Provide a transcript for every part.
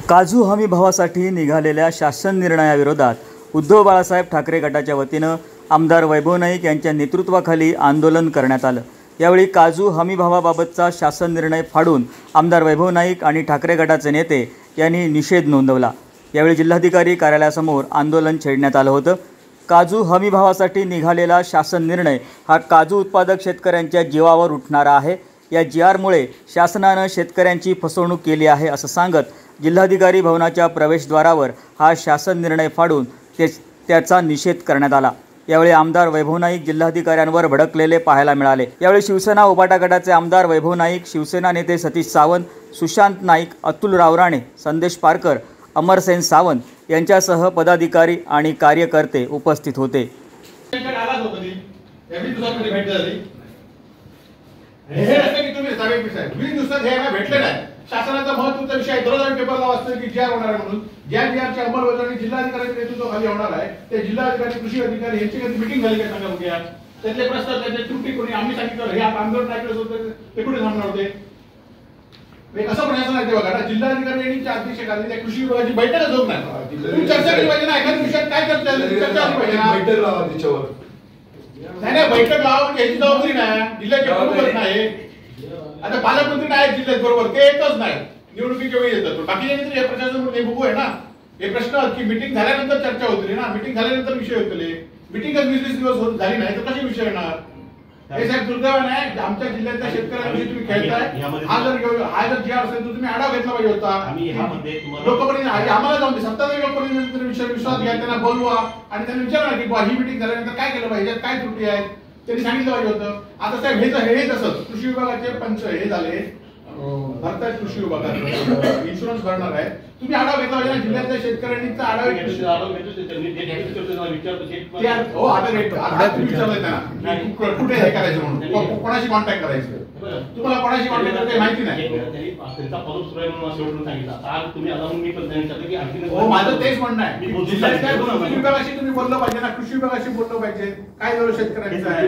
काजू हमी भावासाठी निघालेल्या शासन निर्णयाविरोधात उद्धव बाळासाहेब ठाकरे गटाच्या वतीनं आमदार वैभव नाईक यांच्या नेतृत्वाखाली आंदोलन करण्यात आलं। यावेळी काजू हमी भावाबाबतचा शासन निर्णय फाडून आमदार वैभव नाईक आणि ठाकरे गटाचे नेते यांनी निषेध नोंदवला। यावेळी जिल्हाधिकारी कार्यालयासमोर आंदोलन छेडण्यात आलं होतं। काजू हमी भावासाठी निघालेला शासन निर्णय हा काजू उत्पादक शेतकऱ्यांच्या जीवावर उठणारा आहे। या जीआरमुळे शासनानं शेतकऱ्यांची फसवणूक केली आहे असं सांगत जिल्हाधिकारी भवनाच्या प्रवेशद्वारावर हा शासन निर्णय फाडून त्याचा निषेध करण्यात आला। यावेळी आमदार वैभव नाईक जिल्हाधिकाऱ्यांवर भडकलेले पाहायला मिळाले। यावेळी शिवसेना उबाटा गटाचे आमदार वैभव नाईक, शिवसेना नेते सतीश सावंत, सुशांत नाईक, अतुल रावराणे, संदेश पारकर, अमरसेन सावंत यांच्यासह पदाधिकारी आणि कार्यकर्ते उपस्थित होते। शासनाचा महत्त्वाचा विषय दररोज पेपरला वाचतोय की जीआर होणार आहे म्हणून। ज्या जीआरची अंमलबजावणी जिल्हाधिकाऱ्यांच्या नेतृत्वाखाली होणार आहे ते जिल्हाधिकारी, कृषी अधिकारी यांची कधी मीटिंग झाली का सांगा बघूया। त्यातले प्रस्ताव, त्याचे त्रुटी कोणी आम्ही सांगितलं हे आंदोलन ऐकलं होतं ते कुठे थांबणार होते? असं म्हणायचं नाही ते बघा, जिल्हाधिकारी यांच्या अध्यक्षतेखाली त्या कृषी विभागाची बैठकच होत नाही। तुम्ही चर्चा केली पाहिजे ना, एखाद्या विषयात काय चर्चा झाली चर्चा झाली पाहिजे ना। बैठक लावा त्याच्यावर, नाही बैठक लावा म्हणजे याची जबाबदारी नाही, जिल्ह्याचे प्रमुख नाही। आता पालकमंत्री नाही जिल्ह्यात बरोबर, ते येतच नाही, निवडणुकीच्या वेळी येतात। बाकी हे प्रशासन हे बघू आहे ना, हे प्रश्न की मिटिंग झाल्यानंतर चर्चा होतली ना, मिटिंग झाल्यानंतर विषय होतले। मिटिंगच 20 दिवस झाली नाही तर कसे विषय येणार? हे साहेब दुर्दैव नाही, आमच्या जिल्ह्यातल्या शेतकऱ्यांविषयी तुम्ही खेळताय। हा जर जी असेल तर तुम्ही आढावा घेतला पाहिजे होता। लोकप्रतिनिधी आम्हाला जाऊन सत्ताधारी लोकप्रतिनिधी विश्वास घ्या, त्यांना बोलवा आणि त्यांना विचारा की ही मिटिंग झाल्यानंतर काय केलं पाहिजे, काय त्रुटी आहेत त्यांनी सांगितलं पाहिजे होतं। आता साहेब हे तसंच कृषी विभागाचे पंच हे झाले, भरतायत कृषी विभागात इन्शुरन्स भरणार आहे, तुम्ही आढावा घेतला पाहिजे ना जिल्ह्यातल्या शेतकऱ्यांनी आढावा कुठे हे करायचं म्हणून, कोणाशी कॉन्टॅक्ट करायचं, तुम्हाला कोणाशी कॉन्टॅक्ट करायचं माहिती नाही। माझं तेच म्हणणं आहे, जिल्ह्यातल्या कृषी विभागाशी तुम्ही बोललं पाहिजे ना, कृषी विभागाशी बोललं पाहिजे काय झालं शेतकऱ्यांचं आहे।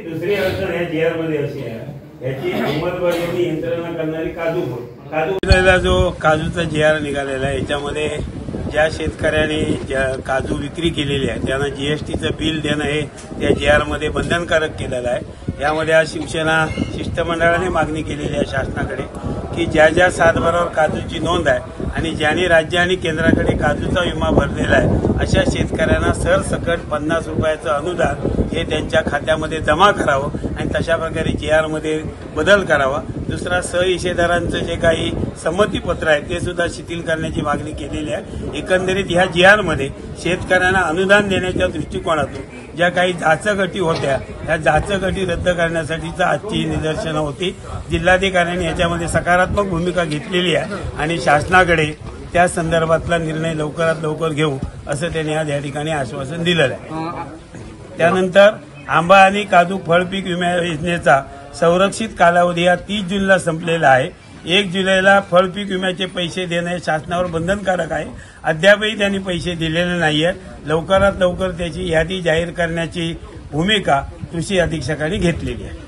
दुसरी अडचण या जीआर मध्ये अशी आहे, याची अंमलबजावणी यंत्रणा करणारी काजूला जो काजूचा जीआर निघालेला आहे, याच्यामध्ये ज्या शेतकऱ्यांनी काजू विक्री केलेली आहे त्यांना जीएसटीचं बिल देणं हे त्या जीआरमध्ये बंधनकारक केलेलं आहे। यामध्ये आज शिवसेना शिष्टमंडळाने मागणी केलेली आहे शासनाकडे की ज्या सातबारावर काजूची नोंद आहे आणि ज्यांनी राज्य आणि केंद्राकडे काजूचा विमा भरलेला आहे अशा शेतकऱ्यांना सरसकट 50 रुपयाचं अनुदान हे त्यांच्या खात्यामध्ये जमा करावं आणि तशा प्रकारे जीआरमध्ये बदल करावा। दुसरा, सहहिस्सेदारांचं जे काही संमतीपत्र आहे ते सुद्धा शिथिल करण्याची मागणी केलेली आहे। एकंदरीत ह्या जीआरमध्ये शेतकऱ्यांना अनुदान देण्याच्या दृष्टिकोनातून ज्या काही जाचगटी होत्या त्या जाचगटी रद्द करण्यासाठीचा आजची निदर्शनं होती। जिल्हाधिकाऱ्यांनी याच्यामध्ये सकारात्मक भूमिका घेतलेली आहे आणि शासनाकडे त्या संदर्भातला निर्णय लवकरात लवकर घेऊ असं त्यांनी आज या ठिकाणी आश्वासन दिलेलं आहे। त्यानंतर आंबा आणि काजू फळपीक विमा योजनेचा संरक्षित कालावधी हा 30 जूनला संपलेला आहे। 1 जुलैला फळपीक विम्याचे पैसे देणे शासनावर बंधनकारक आहे। अद्यापही त्यांनी पैसे दिलेले नाहीये। लवकरात लवकर त्याची यादी जाहीर करण्याची भूमिका कृषी अधीक्षकांनी घेतलेली आहे।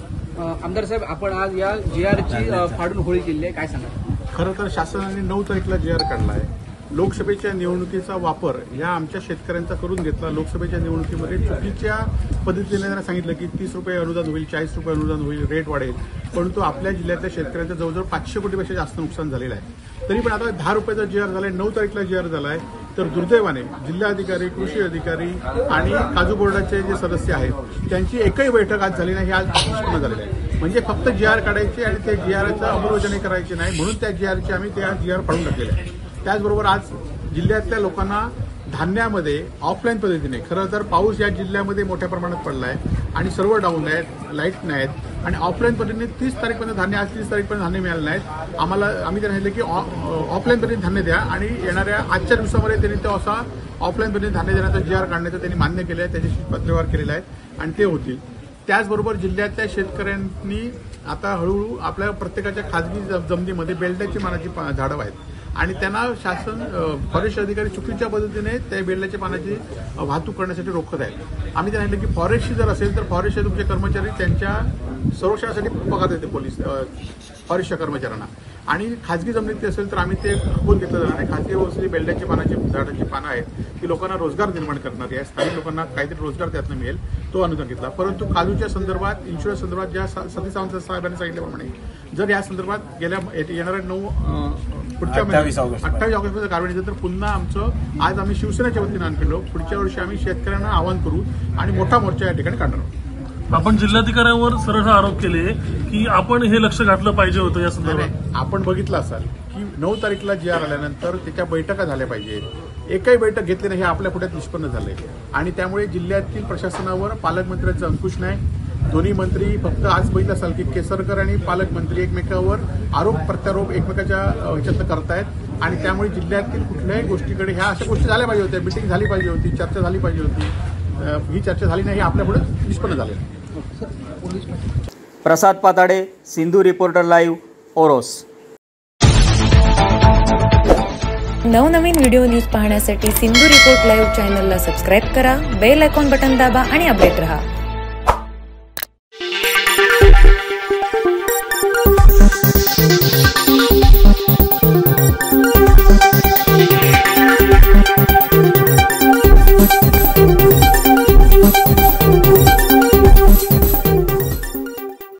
आमदार साहेब, आपण आज या जीआरची फाडून होळी केली आहे, काय सांगा? खरं तर शासनाने 9 तारखेला जीआर काढला आहे। लोकसभेच्या निवडणुकीचा वापर या आमच्या शेतकऱ्यांचा करून घेतला। लोकसभेच्या निवडणुकीमध्ये चुकीच्या पद्धतीने त्यांना सांगितलं की 30 रुपये अनुदान होईल, 40 रुपये अनुदान होईल, रेट वाढेल, परंतु आपल्या जिल्ह्यातल्या शेतकऱ्यांचं जवळजवळ 500 कोटीपेक्षा जास्त नुकसान झालेलं आहे। तरी पण आता 10 रुपयाचा जीआर झालाय, 9 तारखेला जीआर झालाय, तर दुर्दैवाने जिल्हाधिकारी, कृषी अधिकारी आणि काजू बोर्डाचे जे सदस्य आहेत त्यांची एकही बैठक आज झाली नाही, हे आज निष्पन्न झालेलं आहे। म्हणजे फक्त जीआर काढायचे आणि त्या जीआरचं अंमलबजावणी करायची नाही म्हणून त्या जीआरची आम्ही त्या जीआर फाडून टाकलेले आहे। त्याचबरोबर आज जिल्ह्यातल्या लोकांना धान्यामध्ये ऑफलाईन पद्धतीने, खरं तर पाऊस या जिल्ह्यामध्ये मोठ्या प्रमाणात पडला आहे आणि सर्व डाऊन आहेत, लाईट नाहीत आणि ऑफलाईन पद्धतीने 30 तारीखपर्यंत धान्य, आज 30 तारीखपर्यंत धान्य मिळालं नाहीत। आम्ही त्यांना सांगितलं की ऑफलाईन पद्धतीने धान्य द्या आणि येणाऱ्या आजच्या दिवसामध्ये त्यांनी तो असा ऑफलाईन पद्धतीने धान्य देण्याचा जीआर काढण्याचं त्यांनी मान्य केलं आहे, त्याच्याशी पत्रव्यवहार केलेला आहे आणि ते होतील। त्याचबरोबर जिल्ह्यातल्या शेतकऱ्यांनी आता हळूहळू आपल्या प्रत्येकाच्या खाजगी जमिनीमध्ये बेल्टाची मानाची झाडं आहेत आणि त्यांना शासन, फॉरेस्ट अधिकारी चुकीच्या पद्धतीने त्या बेल्टाच्या पानाची वाहतूक करण्यासाठी रोखत आहेत। आम्ही त्यांना सांगितलं की फॉरेस्टची जर असेल तर फॉरेस्टचे तुमचे कर्मचारी त्यांच्या संरक्षणासाठी पगार देते पोलीस फॉरेस्टच्या कर्मचाऱ्यांना. आणि खाजगी जमिनीत असेल तर आम्ही ते खपवून घेतलं जाणार आहे. खाजगी वसुली बेल्ड्याची पानाची झाडांची पानं आहेत ती लोकांना रोजगार निर्माण करणारी आहे. स्थानिक लोकांना काहीतरी रोजगार त्यातनं मिळेल तो अनुदान घेतला. परंतु काजूच्या संदर्भात इन्शुरन्स संदर्भात ज्या सतीश सावंत साहेबांनी सांगितल्याप्रमाणे जर या संदर्भात येणाऱ्या पुढच्या 28 ऑगस्टमध्ये कारवाई झाली तर पुन्हा आमचं आज आम्ही शिवसेनेच्या वतीनं आणलो. पुढच्या वर्षी आम्ही शेतकऱ्यांना आवाहन करू आणि मोठा मोर्चा या ठिकाणी काढणार आहोत. आपण जिल्हाधिकाऱ्यांवर सरळ आरोप केले की आपण हे लक्ष घातलं पाहिजे होतं या संदर्भात. आपण बघितलं असाल की 9 तारीखला GR आल्यानंतर त्याच्या बैठका झाल्या पाहिजेत. एकही बैठक घेतली नाही हे आपल्या पुढ्यात निष्पन्न झालंय आणि त्यामुळे जिल्ह्यातील प्रशासनावर पालकमंत्र्यांचा अंकुश नाही. दोन्ही मंत्री फक्त आज बघितलं असाल की केसरकर आणि पालकमंत्री एकमेकावर आरोप प्रत्यारोप एकमेकाच्या ह्याच्यातनं करतायत आणि त्यामुळे जिल्ह्यातील कुठल्याही गोष्टीकडे ह्या अशा गोष्टी झाल्या पाहिजे होत्या. मिटिंग झाली पाहिजे होती, चर्चा झाली पाहिजे होती. ही चर्चा झाली नाही हे आपल्या पुढे निष्पन्न झालेलं आहे. प्रसाद पाताडे, सिंधू रिपोर्टर लाईव्ह, ओरोस. नवनवीन व्हिडिओ न्यूज पाहण्यासाठी सिंधू रिपोर्ट लाईव्ह चॅनलला सबस्क्राईब करा, बेल आयकॉन बटन दाबा आणि अपडेट रहा.